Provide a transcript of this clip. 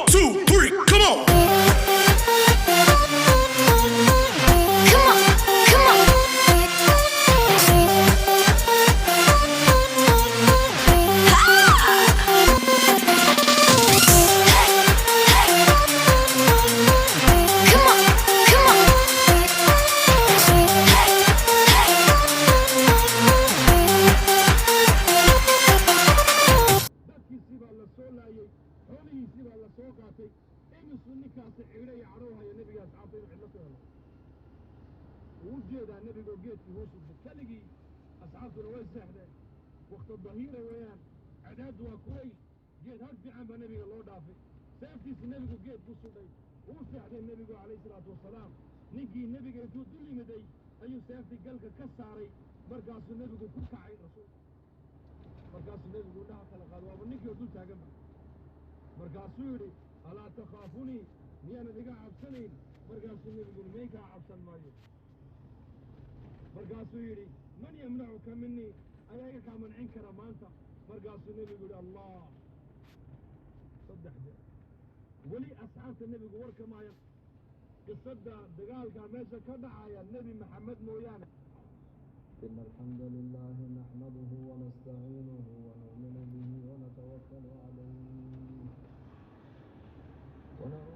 2, 3, come on. Come on, come on. Come on, come on. dadkiisii baa la soo laayey xoolihiisii baa la soo qaatay imisu ninkaasi ciidho iyo cadhow haya nebiga asxaabta inuu cidlo ku helo wuu u jeedaa nebigoo geedkii hoos urtay keligii asxaabtuna way seexdeen wakti dahiira weeyaan cadaaddu waa kulayl geed hag fiican baa nebiga loo dhaafay seeftiisi nebigu geed ku sudhay wuu seexday nebigu calayhi salaatu wasalaam ninkii nebiga intuu dul yimiday ayuu seeftii galka ka saaray markaasuu nebigu ku kacay rasuulka markaasuu nebigu indhaha kala qaado waaba ninkii oo dul taaganba markaasuu yidhi alaa takhaafunii miyaanad iga cabsanayn markaasuu nebigu yidhi may kaa cabsan maayo markaasuu yidhi man yamnacuka minii ayaa iga kaa mancin kara maanta markaasuu nebigu yidhi allah saddex jeer weli asxaabta nebigu warka maaya qisadda dagaalkaa meesha ka dhacaya nebi maxamed mooyaane إن الحمد لله نحمده ونستعينه ونؤمن به ونتوكل عليه ونعوذ